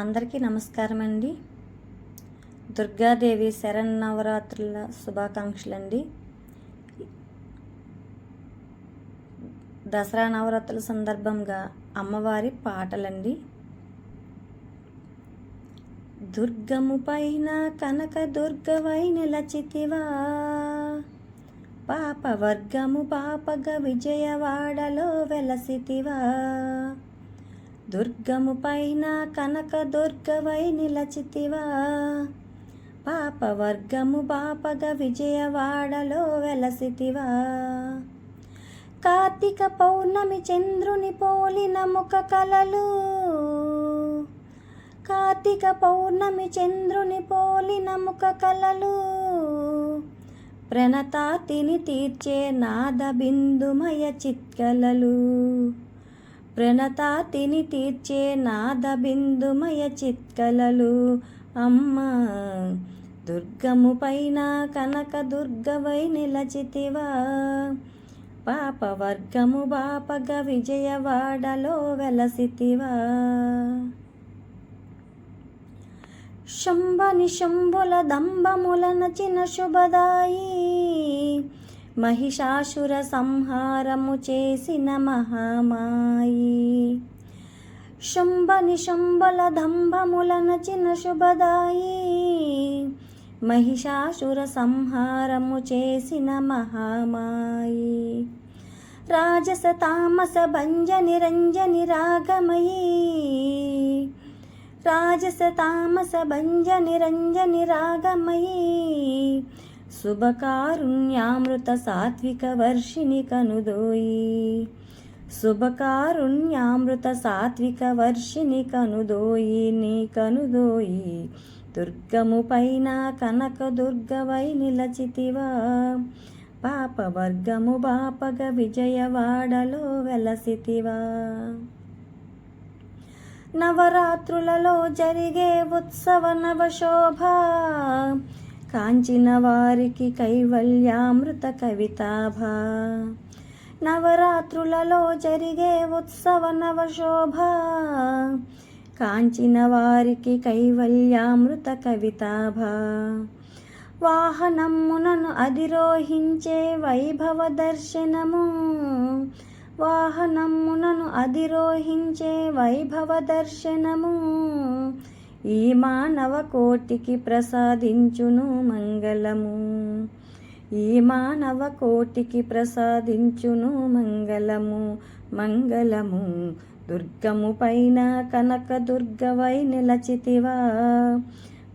అందరికీ నమస్కారం అండి. దుర్గాదేవి శరన్నవరాత్రుల శుభాకాంక్షలు అండి. దసరా నవరాత్రుల సందర్భంగా అమ్మవారి పాటలండి. దుర్గము పైన కనక దుర్గవై నిలచితివా, పాప వర్గము పాపగ విజయవాడలో వెలసితివా. దుర్గము పైన కనక దుర్గవై నిలచితివా, పాప వర్గము పాపగ విజయవాడలో వెలసితివా. కార్తీక పౌర్ణమి చంద్రుని పోలిన ముఖ కలలు, కార్తీక పౌర్ణమి చంద్రుని పోలిన ముఖ కలలు. ప్రణతాతిని తీర్చే నాద బిందుమయ చిత్కలలు, ప్రణతాతిని తీర్చే నాద బిందుమయ చిత్కలలు. అమ్మ దుర్గము పైన కనక దుర్గవై నిలచితివా, పాప వర్గము బాపగ విజయవాడలో వెలసితివా. శంభని శంభుల దంబముల నచిన శుభదాయి, మహిషాసుర సంహారము చేసిన మహామాయి. శంభని శంభల దంభముల నచిన శుభదాయి, మహిషాసుర సంహారము చేసిన మహామాయి. రాజస తామస భంజని రంజని రాగమయీ, రాజస తామస భంజని రంజని రాగమయీ. శుభకారుణ్యామృత సాత్విక వర్షిణి కనుదోయి, శుభకారుణ్యామృత సాత్విక వర్షిణి కనుదోయి, నీ కనుదోయి. దుర్గము పైన కనక దుర్గవై నిలచితివా, పాప వర్గము బాపగ విజయవాడలో వెలసితివా. నవరాత్రులలో జరిగే ఉత్సవ నవశోభ, కాంచిన వారికి కైవల్యామృత కవితాభ. నవరాత్రులలో జరిగే ఉత్సవ నవశోభ, కాంచిన వారికి కైవల్యామృత కవితాభ. వాహనమునను అధిరోహించే వైభవ దర్శనము, వాహనమునను అధిరోహించే వైభవ దర్శనము. ఈ మానవ కోటికి ప్రసాదించును మంగళము, ఈ మానవ కోటికి ప్రసాదించును మంగళము, మంగళము. దుర్గము పైన కనక దుర్గవై నిలచితివా,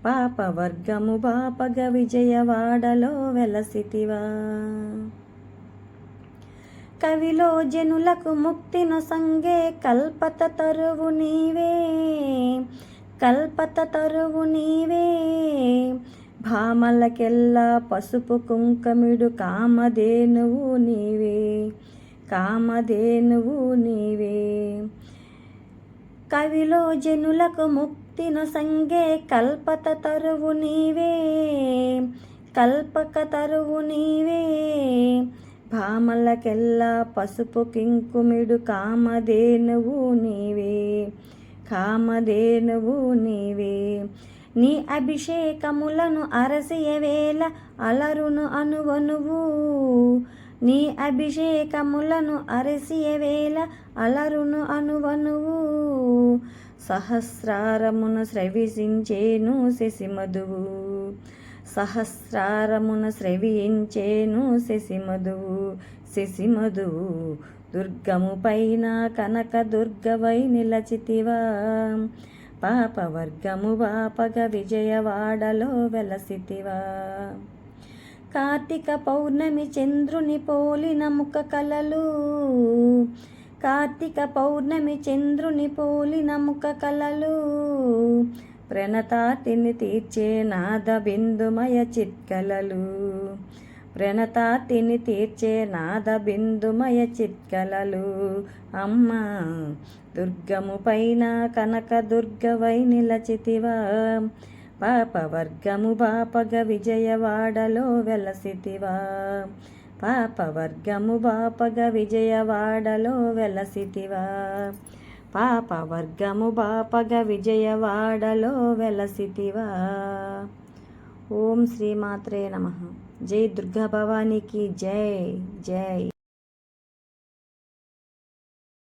పాప వర్గము బాపగ విజయవాడలో వెలసితివా. కవిలో జనులకు ముక్తిను సంగే కల్పత తరువు నీవే, కల్పత తరువు నీవే. భామలకెల్లా పసుపు కుంకమిడు కామధేనువు నీవే, కామధేనువు నీవే. కవిలో జనులకు ముక్తిను సంగే కల్పత తరువు నీవే, కల్పక తరువు నీవే. భామలకెల్లా పసుపు కింకుమిడు కామధేనువు నీవే, కామధేనువు నీవే. నీ అభిషేకములను అరసియవేళ అలరును అనువనువు, నీ అభిషేకములను అరసియవేళ అలరును అనువనువు. సహస్రారమును స్రవించేను శశిమధువు, సహస్రారమున స్రవించేను శశిమధువు, శశిమధువు. దుర్గము పైన కనక దుర్గవై నిలచితివా, పాప వర్గము బాపగ విజయవాడలో వెలసితివా. కార్తీక పౌర్ణమి చంద్రుని పోలిన ముఖ కలలు, కార్తీక పౌర్ణమి చంద్రుని పోలిన ముఖ కలలు. ప్రణతాతిని తీర్చే నాద బిందుమయ చిత్కలలు, ప్రణతాతిని తీర్చే నాద బిందుమయ చిత్కలలు. అమ్మ దుర్గము పైన కనక దుర్గవై నిలచితివా, పాప వర్గము బాపగ విజయవాడలో వెలసితివా. పాపవర్గము బాపగ విజయవాడలో వెలసితివా. పాప వర్గము బాపగ విజయవాడలో వెలసితివా. ఓం శ్రీమాత్రే నమః. జై దుర్గా భవానీకి జై. జై.